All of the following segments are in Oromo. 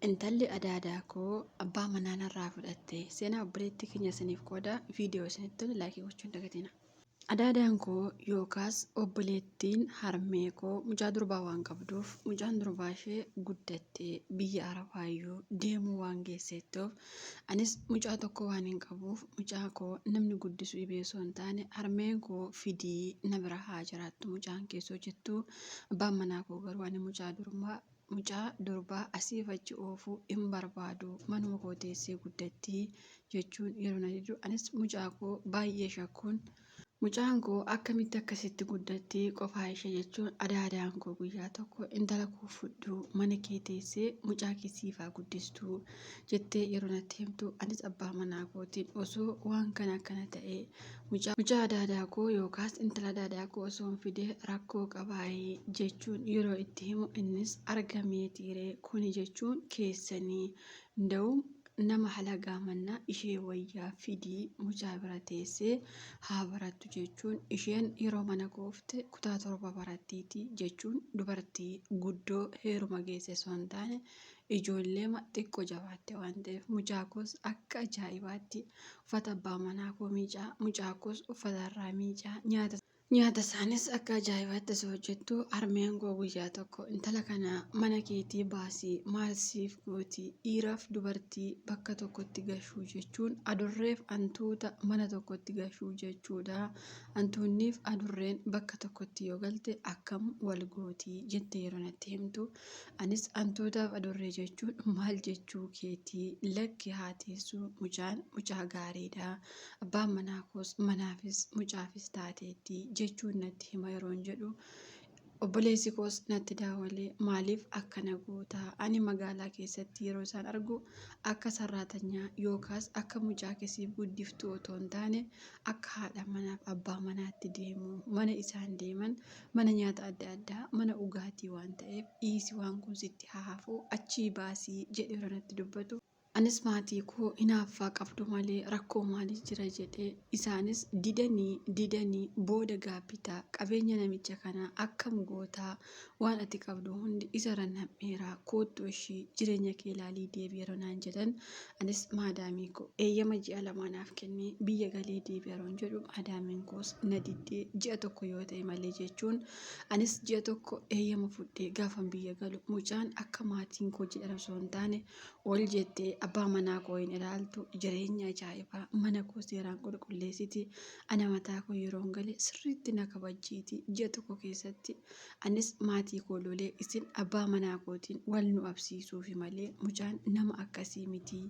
Intalli adaadaa koo abbaa manaa narraa fudhatte seenaa obboleettii keenya saniif qooda viidiyoo isinitti tole laayikii gochuun dagatina. Adaadaan koo yookaas obboleettiin harmee koo mucaa durbaa waan qabduuf mucaan durbaa ishee guddattee biyya arabaayyuu deemuu waan geesseettuuf anis mucaa tokko waan hin qabuuf mucaa koo namni guddisu dhibee osoo hin taane harmeen koo fidii na bira haa jiraattu mucaan keessoo jettu. Abbaan manaa koo garuu ani mucaa durbaa asiif achi oofuu hin barbaadu manuma koo teessee guddattii jechuun yeroo na didu anis mucaa koo baay'ee shakkuun mucaan koo akkamitti akkasitti guddattii qofaa ishee jechuun adaadaan koo guyyaa tokko intala koo fudhuu mana kee teessee mucaa keessiifaa guddistuu jettee yeroo natti himtu anis abbaa manaa kootiin osoo waan kana ta'ee mucaa adaadaa koo yookaas intala adaadaa koo osoo hin fidee rakkoo qabaayee jechuun yeroo itti himu innis argamee tiiree kuni jechuun keessanii nda'u nama halagaa mannaa ishee wayyaa fidii mucaa bira teessee haa barattu jechuun isheen yeroo mana koofte kutaa 7 barattiiti jechuun dubartii guddoo heeruma geesse osoo hin taane ijoollee xiqqoo jabaatte waan ta'eef mucaa koos akka ajaa'ibaatti uffata abbaa manaa koo miicaa mucaa koos uffata irraa miicaa nyaata isaanis akka ajaa'ibaatti osoo hojjettu harmeen koo guyyaa tokko intala kana mana keetii baasii maal siif gooti dhiiraaf dubartii bakka tokkotti gashuu jechuun adurreef antuuta mana tokkotti gashuu jechuudha. Antuunniif adurreen bakka tokkotti yoo galte akkam wal gootii jettee yeroo natti himtu anis antuutaaf adurree jechuun maal jechuu keetii lakki haa teessu mucaa gaariidha abbaan manaa koos manaafis mucaafis taateetti jechuun natti hima yeroon jedhu obboleessi koos natti daawwalee maaliif akkana gootaa ani magaalaa keessatti yeroo isaan argu akka sarraatanyaa yookaas akka mucaa keessiif guddiftuu otoo hin taane akka haadha manaaf abbaa manaatti deemu mana isaan deeman mana nyaata adda addaa mana dhugaatii waan ta'eef dhiisi waan kun sitti haafuu achii baasii jedhe yeroo natti dubbatu. Anis maatii koo hinaaffaa qabdu malee rakkoo maalii jira jedhee isaanis didanii booda gaabbitaa qabeenya namicha kanaa akkam gootaa waan ati qabdu hundi isa rannameeraa koottu ishii jireenya kee ilaalii deebi yeroo naan jedhan anis maadaamii koo eeyyama ji'a lamaanaaf kennee biyya galee deebi yeroon jedhu maadaamiin koos na diddee ji'a tokko yoo ta'e malee jechuun anis ji'a tokko eeyyama fudhee gaafan biyya galu mucaan akka maatiin koo jedhan osoo hin taane ol jettee abbaa manaa koo hin ilaaltu jireenya ajaa'ibaa mana koo seeraan qulqulleessiti ana mataa koo yeroon gale sirriitti na kabajjiiti ji'a tokko keessatti anis maatii koo lolee isin abbaa manaa kootiin wal nu absiisuufi malee mucaan nama akkasii miti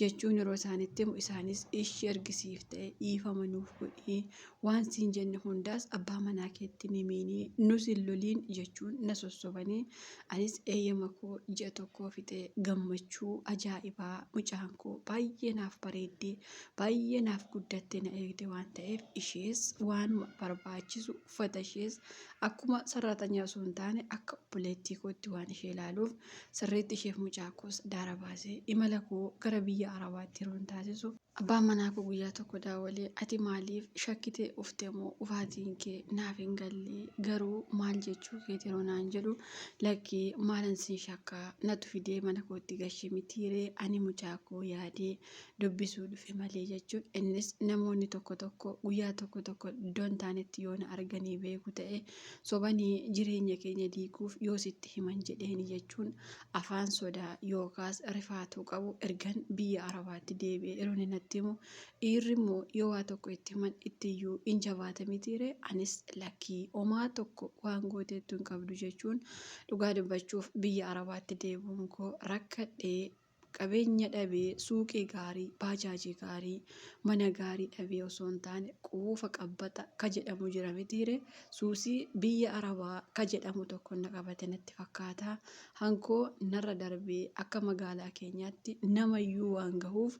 jechuun yeroo isaanitti himu isaanis ishee argisiif ta'e dhiifama nuuf godhii waan siin jenne hundaas abbaa manaa keetti nimiinii nus hin loliin jechuun na sossobanii anis eeyyama koo ji'a tokkoo fixee gammachuu ajaa'ibaa mucaan koo baay'ee naaf bareeddee baay'ee naaf guddattee na eegde waan ta'eef ishees waan barbaachisu uffata ishees akkuma sararatanyaa osoo hin taane akka obboleettii kootti waan ishee ilaaluuf sirriitti isheef mucaa koos daara baasee imala koo gara biyya arabaatti yeroo taasisu abbaan manaa koo guyyaa tokko daawwalee ati maaliif shakkitee ufte moo ufaatiin kee naaf hin galle garuu maal jechuu keeti yeroo naan jedhu lakkii maalan siin shakkaa natu fidee mana kootti gashee mitiiree ani mucaa koo yaadee dubbisuu dhufe malee jechuun innis namoonni tokko guyyaa tokko iddoon taanetti yoo na arganii beeku ta'e sobanii jireenya keenya diiguuf yoo sitti himan jedheeni jechuun afaan sodaa yookaas rifaatuu qabu ergan biyya arabaatti deebi'e yeroo inni natti himu dhiirri immoo yoo waa tokko itti himan ittiyyuu in jabaata mitiire anis lakkii homaa tokko waan gooteettu hin qabdu jechuun dhugaa dubbachuuf biyya arabaatti deebi'uun koo rakkadhee qabeenya dhabee suuqii gaarii baajaajii gaarii mana gaarii dhabee osoo hin taane quufa qabbata ka jedhamu jira mitiire suusii biyya arabaa ka jedhamu tokko na qabate natti fakkaata hankoo narra darbee akka magaalaa keenyaatti namayyuu waan gahuuf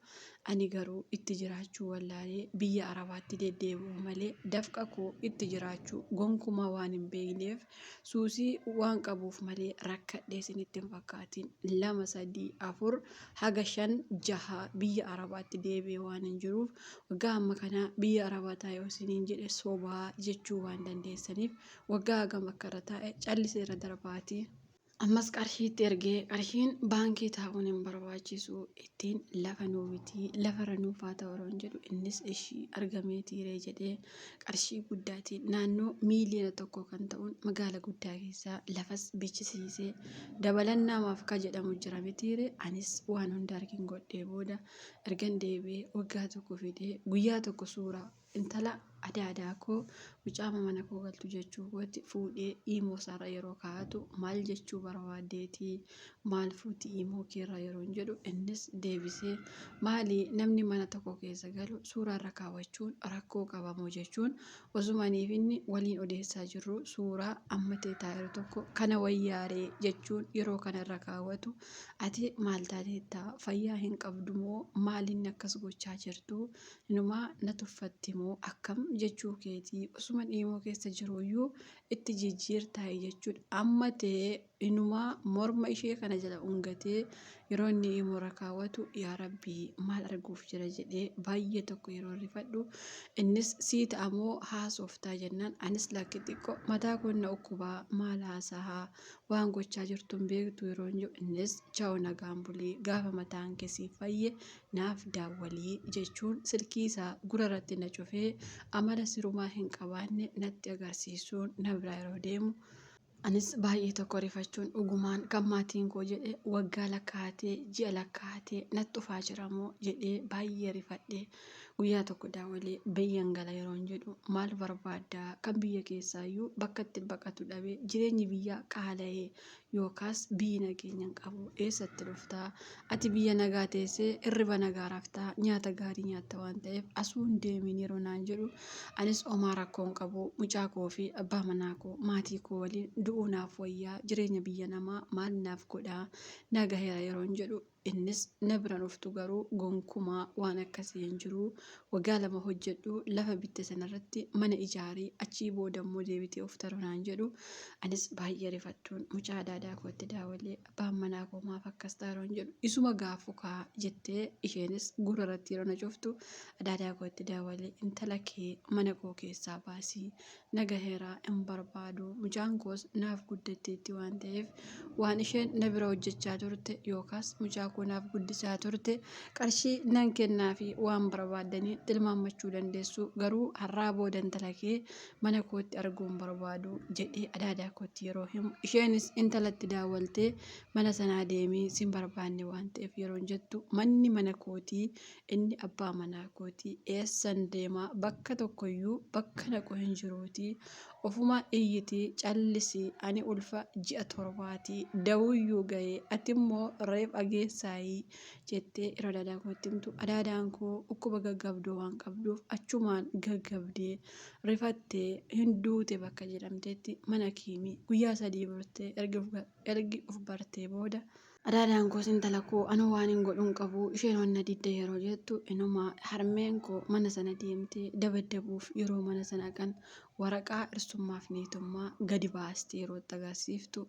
ani garuu itti jiraachuu wallaalee biyya arabaatti deddeebi'u malee dafqa koo itti jiraachuu gonkumaa waan hin beekneef suusii waan qabuuf malee rakkadhee isinitti hin fakkaatiin 2 3 4 haga 5 6 biyya arabaatti deebi'ee waan hin jiruuf waggaa amma kana biyya arabaa taa'ee osiniin jedhe sobaa jechuu waan dandeessaniif waggaa hagam akka irra taa'e calliseera darbaatii. Ammas qarshiitti ergee qarshiin baankii taa'uun hin barbaachisu ittiin lafa nuu bitii lafarra nuuf haa ta'u yeroo jedhu innis ishii argamee tiiree jedhee qarshii guddaatiin naannoo miiliyoona tokko kan ta'uun magaala guddaa keessaa lafas bichisiisee dabalannaamaaf ka jedhamu jira mitiiree anis waan hunda argin godhee booda ergan deebi'ee waggaa tokko fidee guyyaa tokko suuraa intala adaadaa koo mucaama mana koo galtu jechuu kooti fuudhee imoo isaarra yeroo kaa'atu maal jechuu barbaadeetii maal fuuti imoo keerra yeroo jedhu innis deebisee maali namni mana tokko keessa galu suuraarra kaawwachuun rakkoo qabamoo jechuun osumaniif inni waliin odeessaa jirru suuraa ammatee taa'eeru tokko kana wayyaaree jechuun yeroo kanarra kaawwatu ati maal taateettaa fayyaa hin qabdumoo maaliin akkas gochaa jirtu inumaa na tuffattimoo akkam jechuu keetii osuma dhiimoo keessa jiruyyuu itti jijjiirtaa jechuudha. Amma ta'e inumaa morma ishee kana jala ungatee yeroo inni dhiimoorra kaawwatu yaa rabbii maal arguuf jira jedhee baay'ee tokko yeroo rifadhu innis sii ta'amoo haasoftaa jennaan anis lakki xiqqoo mataa konna ukkubaa maal haasahaa waan gochaa jirtuun beektu yeroo jiru innis chaa'u nagaan bulii gaafa mataan keessii fayye naaf daawwalii jechuun silkii isaa gurarratti na cufee amala sirumaa hin qabaanne natti agarsiisuun na biraa yeroo deemu anis baay'ee tokko rifachuun dhugumaan kan maatiin koo jedhe waggaa lakkaatee ji'a lakkaatee natti dhufaa jiramoo jedhee baay'ee rifadhe guyyaa tokko daawwalee biyyan gala yeroo jedhu maal barbaaddaa kan biyya keessaayyuu bakka itti baqatu dhabee jireenyi biyyaa qaala'ee yookaas biyyi nageenya hin qabu eessatti dhuftaa ati biyya nagaa teessee hirriba nagaa raftaa nyaata gaarii nyaatta waan ta'eef asuu hin deemin yeroo naan jedhu anis omaa rakkoo hin qabu mucaa koo fi abbaa manaa koo maatii koo waliin du'uu naaf wayyaa jireenya biyya namaa maal naaf godhaa nagaheera yeroo jedhu innis na bira dhuftu garuu gonkumaa waan akkasii hin jiru waggaa 2 hojjedhu lafa bitte sanarratti mana ijaarii achii boodammoo deebitee of taronaan jedhu anis baay'ee rifattuun mucaa adaadaa kootti daawwalee abbaan manaa koo maaf akkas taroon jedhu isuma gaafukaa jettee isheenis gurarratti yeroo na cuftu adaadaa kootti daawwalee intala kee mana koo keessaa baasii nagaheeraa hin barbaadu mucaan koos naaf guddatteetti waan ta'eef waan isheen na bira hojjechaa turte yookaas mucaa koo naaf guddisaa turte qarshii nan kennaa fi waan barbaadanii tilmaammachuu dandeessu garuu har'aa booda intala kee mana kootti arguun barbaadu jedhee adaadaa kootti yeroo himu isheenis intalatti daawwaltee mana sanaa deemii sin barbaanne waan ta'eef yeroo jettu manni mana kootii inni abbaa manaa kootii eessan deemaa bakka tokkoyyuu bakka naqu hin jiruutii ofuma iyyitii callisii ani ulfa ji'a 7 dawuyyuu ga'ee ati immoo reef ageessaayii jettee yeroo adaadaa kootti himtu adaadaan koo dhukkuba gaggabdoo waan qabduuf achumaan gaggabdee rifattee hin duute bakka jedhamtetti mana kiimii guyyaa 3 burtee ergi uf bartee booda adaadaan koos intala koo anuu waan hin godhuun qabu isheen onna didde yeroo jettu inuma harmeen koo mana sana deemtee dabaddabuuf yeroo mana sana kan waraqaa irsummaaf niitummaa gadi baastee yeroo agarsiiftu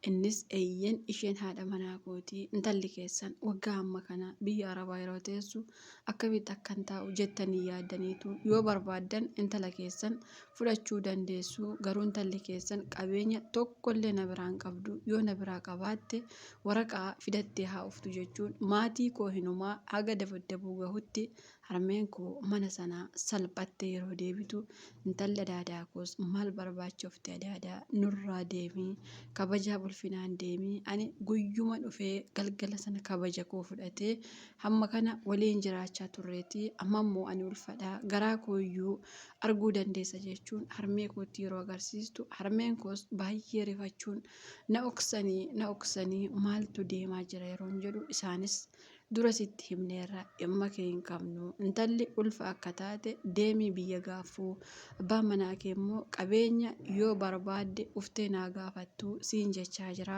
innis eeyyen isheen haadha manaa kootii intalli keessan waggaa amma kana biyya arabaa yeroo teessu akkamitti akkan taa'u jettanii yaaddaniitu yoo barbaaddan intala keessan fudhachuu dandeessu garuu intalli keessan qabeenya tokkollee na biraan qabdu yoo na biraa qabaatte waraqaa fidattee haa uftu jechuun maatii koo hinumaa haga dabaddabuu gahutti harmeen koo mana sanaa salphattee yeroo deebitu intalli adaadaa koos maal barbaachofte adaadaa nurraa deemii kabajaa bulfinaan deemii ani guyyuma dhufee galgala sana kabaja koo fudhatee hamma kana waliin jiraachaa turreetii ammammoo ani ulfadhaa garaa kooyyuu arguu dandeessa jechuun harmee kootti yeroo agarsiistu harmeen koos baay'ee rifachuun na oksanii maaltu deemaa jira yeroo jedhu isaanis dura sitti himneerra dhimma kee hin qabnu intalli ulfa akka taate deemii biyya gaafuu abbaan manaa kee immoo qabeenya yoo barbaadde uftee naa gaafattu siin jechaa jira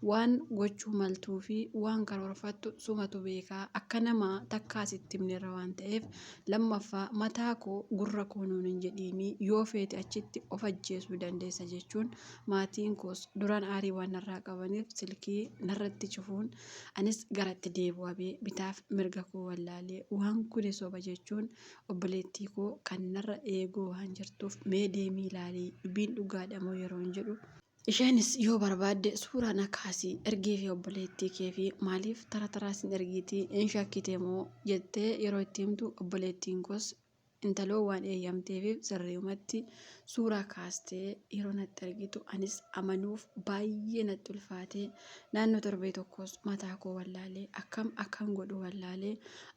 waan gochuu maltuu fi waan karoorfattu sumatu beekaa akka nama takkaa sitti himneerra waan ta'eef lammaffaa mataa koo gurra koo nuun hin jedhiinii yoo feete achitti of ajjeesuu dandeessa jechuun maatiin koos duraan aarii waan narraa qabaniif silkii narratti cufuun anis garatti deebi'aa bitaaf mirga koo wallaalee waan kuni soba jechuun obboleettii koo kan narra eeguu waan jirtuuf mee deemii ilaalii dubbiin dhugaadhamoo yeroo jedhu Isheenis yoo barbaadde suuraa na kaasii ergee fi obboleettii kee fi maaliif taraa sin ergiitii in shakkite moo jettee yeroo itti himtu obboleettiin koos intaloo waan eeyyamteef sirriumatti suuraa kaastee yeroo natti ergitu anis amanuuf baay'ee natti ulfaatee naannoo torbee tokkos mataa koo wallaalee akkam godhu wallaalee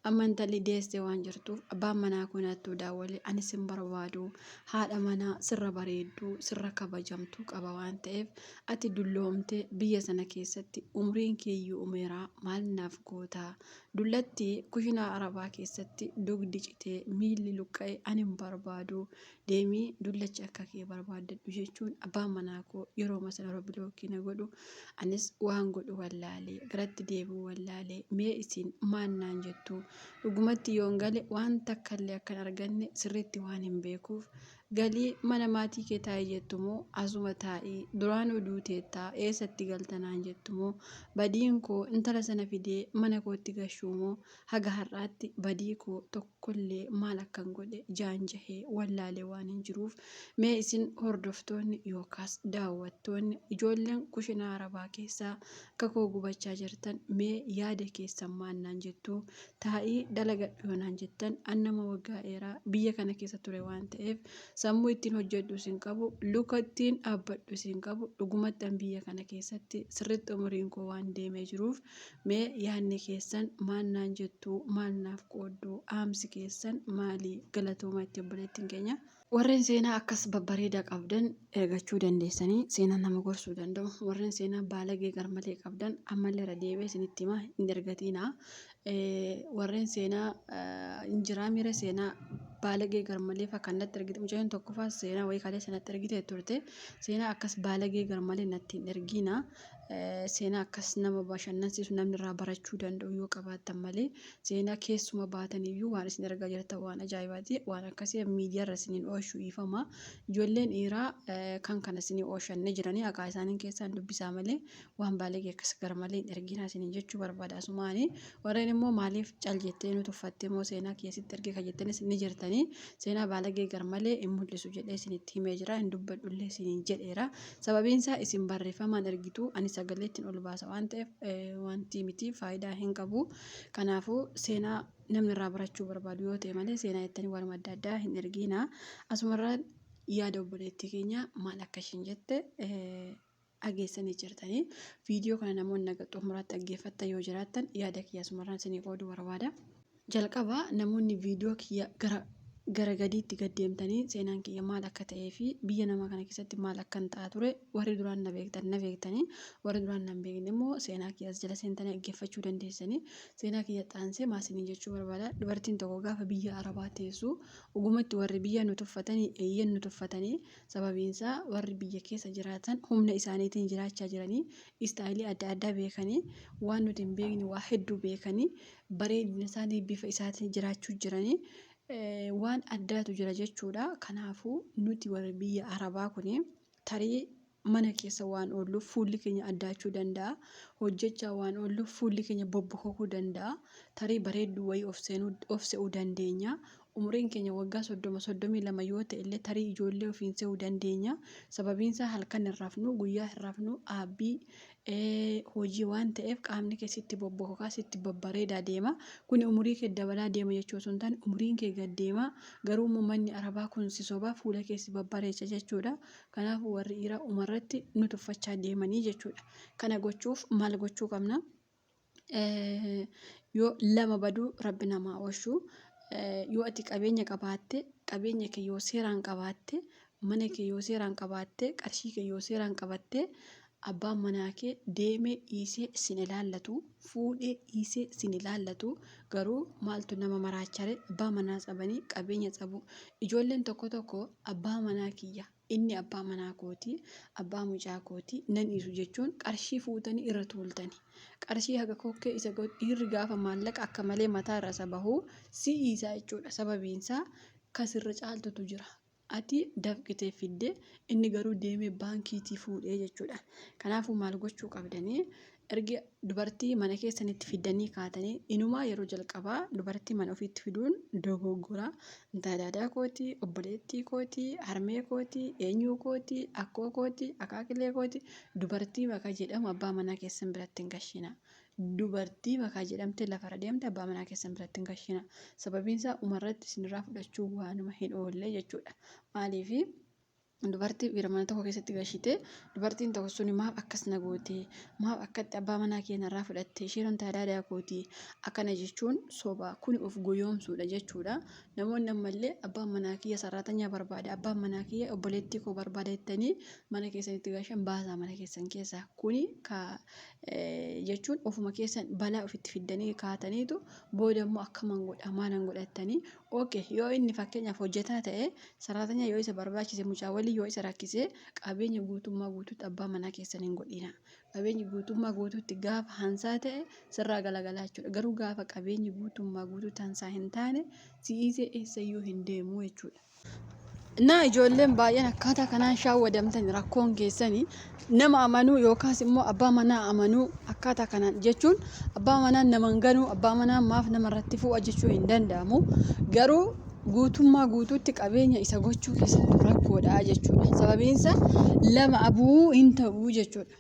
amma intalli deessee waan jirtuuf abbaan manaa kun hattuu daawwalee anis hin barbaadu haadha manaa sirra bareedduu sirra kabajamtuu qaba waan ta'eef ati dulloomtee biyya sana keessatti umriin keeyyuu umeeraa maal naaf gootaa dullatti kushinaa arabaa keessatti dugdi citee miilli luqqa'e ani hin barbaadu deemii dullachi akka kee barbaaddadhu jechuun abbaan manaa koo yeroo masana robilookii na godhu anis waan godhu wallaalee garatti deebi'u wallaalee mee isin maannaan jettu dhugumatti yoon gale waan takkallee akkan arganne sirriitti waan hin beekuuf galii mana maatii kee taa'ee jettumoo asuma taa'ii duraanuu duuteettaa eessatti galtanaan jettumoo badiin koo intala sana fidee mana kootti gashuumoo haga har'aatti badii koo tokkollee maal akkan godhe jaanjahee wallaalee waan hin jiruuf mee isin hordoftoonni yookaas daawwattoonni ijoolleen kushinaa arabaa keessaa akka koo gubachaa jirtan mee yaada keessan maannaan jettu taa'ii dalagadhu yoonaan jettan annama waggaa dheeraa biyya kana keessa ture waan ta'eef sammuu ittiin hojjedhu isin qabu luka ittiin dhaabbadhu isin qabu dhugumatti biyya kana keessatti sirriitti umriin koo waan deemee jiruuf mee yaadni keessan maannaan jettu maal naaf qoodduu aamsi keessan maalii galatooma itti obboleettiin keenya. Warreen seenaa akkas babbareedaa qabdan ergachuu dandeessanii seenaa nama gorsuu danda'u. Warreen seenaa baalagee garmalee qabdan ammallee irra deebi'ee isinitti himaa hin ergatiinaa. Warreen seenaa injiraa miira seenaa baalagee garmalee fakkaannatti ergite mucayyoo tokkoffaa seenaa wayii kalee sanatti ergite turte seenaa akkas baalagee garmalee natti hin ergiinaa. Seenaa akkas nama bashannansiisu namni irraa barachuu danda'u yoo qabaattan malee seenaa keessuma baataniyyuu waan isin ergaa jirtan waan ajaa'ibaati waan akkasii miidiyaa irra isiniin oolchuu dhiifama ijoolleen dhiiraa kan kana isinii oolchannee jiranii haqaa isaanii keessaan dubbisaa malee waan baalagee akkas garmalee hin erginaa isiniin jechuu barbaada asumaanii warreen immoo maaliif cal jettee nu tuffattee moo seenaa keessatti ergee kan jettanis ni jirtanii seenaa baalagee garmalee hin mul'isu jedhee isinitti himee jira hin dubbadhullee isiniin jedheera sababiin isaa isin barreeffamaan ergitu anis sagaleettiin ol baasa waan ta'eef wanti miti faayidaa hin qabu kanaafuu seenaa namni irraa barachuu barbaadu yoo ta'e malee seenaa jettanii waan adda addaa hin ergiinaa asumarraan yaada obboleettii keenya maal akka ishiin jette dhageessanii jirtanii viidiyoo kana namoonni naga xumuraatti dhaggeeffattan yoo jiraattan yaada kiyya asumarraan isinii qooduu barbaada. Jalqaba namoonni viidiyoo kiyya gara gadiitti gaddeemtanii seenaan kiyya maal akka ta'ee fi biyya namaa kana keessatti maal akkan ta'a ture warri duraan na beektanii warri duraan na beekne immoo seenaa kiyya as jala seentanii dhaggeeffachuu dandeessanii seenaa kiyya xaansee maasinii jechuu barbaada dubartiin tokko gaafa biyya arabaa teessu dhugumatti warri biyya nu tuffatanii eeyyan nu tuffatanii sababiinsaa warri biyya keessa jiraatan humna isaaniitiin jiraachaa jiranii istaayilii adda addaa beekanii waan nuti hin beekne waa hedduu beekanii bareedina isaanii bifa isaatiin jiraachuu jiranii. Waan addaatu jira jechuudha kanaafuu nuti warri biyya arabaa kuni tarii mana keessa waan oolluuf fuulli keenya addaachuu danda'a hojjechaa waan oolluuf fuulli keenya bobbokokuu danda'a tarii bareedduu wayii of se'uu dandeenya umriin keenya waggaa 32 yoo ta'e illee tarii ijoollee ofiin se'uu dandeenya sababiinsaa halkan hin rafnu guyyaa hin rafnu aabbii hojii waan ta'eef qaamni kee sitti bobbokokaa sitti babbareedaa deema kun umurii kee dabalaa deema jechuu osoo hin taane umriin kee gad deema garuu manni arabaa kun si sobaa fuula kee si babbareecha jechuudha kanaafuu warri dhiiraa umarratti nu tuffachaa deemanii jechuudha kana gochuuf maal gochuu qabna yoo lama baduu rabbi namaa oolchuu yoo ati qabeenya qabaatte qabeenya kee yoo seeraan qabaatte mana kee yoo seeraan qabaatte qarshii kee yoo seeraan qabatte abbaan manaa kee deemee dhiisee sin ilaallatu fuudhee dhiisee sin ilaallatu garuu maaltu nama maraachare abbaa manaa sabanii qabeenya sabu ijoolleen tokko abbaa manaa kiyya inni abbaa manaa kooti abbaa mucaa kooti nan dhiisu jechuun qarshii fuutanii irra tuultanii qarshii haga kokkee isa dhiirri gaafa maallaqa akka malee mataa irra sabahuu si'iisaa jechuudha sababiinsaa kasirra caaltutu jira. Ati dafqitee fidde inni garuu deemee baankiitii fuudhee jechuudha. Kanaafuu maal gochuu qabdanii ergi dubartii mana keessanitti fiddanii kaatanii inumaa yeroo jalqabaa dubartii mana ofiitti fiduun dogoggora. Intala kooti, obboleettii kooti, harmee kooti, eenyuu kooti, akkoo kooti, akaakilee kooti dubartii bakka jedhamu abbaa manaa keessan biratti hin gashina. Dubartii bakka jedhamte lafarra deemte abbaa manaa keessan biratti hin gashina. Sababiin isaa umarratti isinirraa fudhachuu waanuma hin oolle jechuudha. Maaliifi dubartii bira mana tokko keessatti gashite dubartiin tokko suni maaf akkas na goote maaf akkatti abbaa manaa keenyarraa fudhatte isheen taadaadaa kooti akkana jechuun soba kun of goyoomsuudha jechuudha. Namoonni ammallee abbaan manaa kiyya sararatanyaa barbaada abbaan manaa kiyya obboleettii koo barbaada jettanii mana keessanitti gashan baasaa mana keessan keessaa kuni jechuun ofuma keessan balaa ofitti fiddanii kaataniitu booda immoo akkaman godha maalan godhattanii yoo inni fakkeenyaaf hojjetaa ta'e sararatanyaa yoo isa barbaachise mucaa walii yoo isa rakkisee qabeenya guutummaa guutuutti abbaa manaa keessan hin godhina. Qabeenyi guutummaa guutuutti gaafa hansaa ta'e sirraa galagalaa jechuudha. Garuu gaafa qabeenyi guutummaa guutuutti hansaa hin taane si'isee eessayyuu hin deemu jechuudha. Naa ijoolleen baay'een akkaataa kanaan shaawwadamtan rakkoon keessanii nama amanuu yookaas immoo abbaa manaa amanuu akkaataa kanaan jechuun abbaa manaa nama ganuu abbaa manaa maaf namarratti fu'a jechuu hin danda'amu. Garuu guutummaa guutuutti qabeenya isa gochuu keessatti rakkoodha jechuudha. Sababiinsa lama abuu hin ta'uu jechuudha.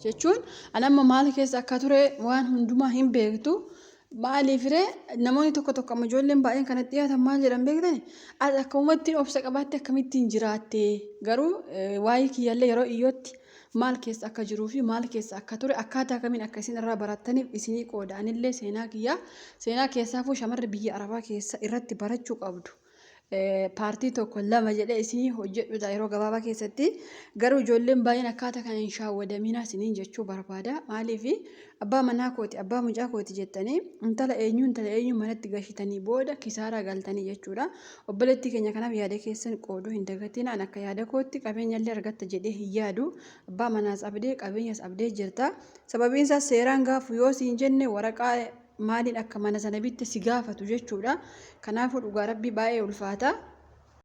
Jechuun anamma maal keessa akka ture waan hundumaa hin beektu maaliifire namoonni tokko amma ijoolleen baay'een kanatti dhiyaatan maal jedhan beektani? Akka uummattiin obsa qabaatte akkamittiin jiraatte garuu waa'ee kiyyaallee yeroo iyyootti maal keessa akka jiruu fi maal keessa akka ture akkaataa kamiin akka isin irraa barattaniif isinii qoodaanillee seenaa keessaafuu shamarri biyya Arabaa keessa irratti barachuu qabdu. Paartii tokko lama jedhee isinii hojjedhuudha yeroo gabaabaa keessatti garuu ijoolleen baay'een akkaataa kana hin shaawwadamina isiniin jechuu barbaada. Maaliifi abbaa manaa kooti abbaa mucaa kooti jettanii intala eenyu manatti gashitanii booda kisaaraa galtanii jechuudha. Obboleettii keenya kanaaf yaada keessan qooduu hin dagatina. An akka yaada kootti qabeenyallee argatta jedhee hin yaadu. Abbaa manaas abdee qabeenyas abdee jirta. Sababiin isaas seeraan gaafu yoo siin jenne waraqaa maaliin akka mana sana bitte si gaafatu jechuudha. Kanaafuu dhugaa rabbii baay'ee ulfaata.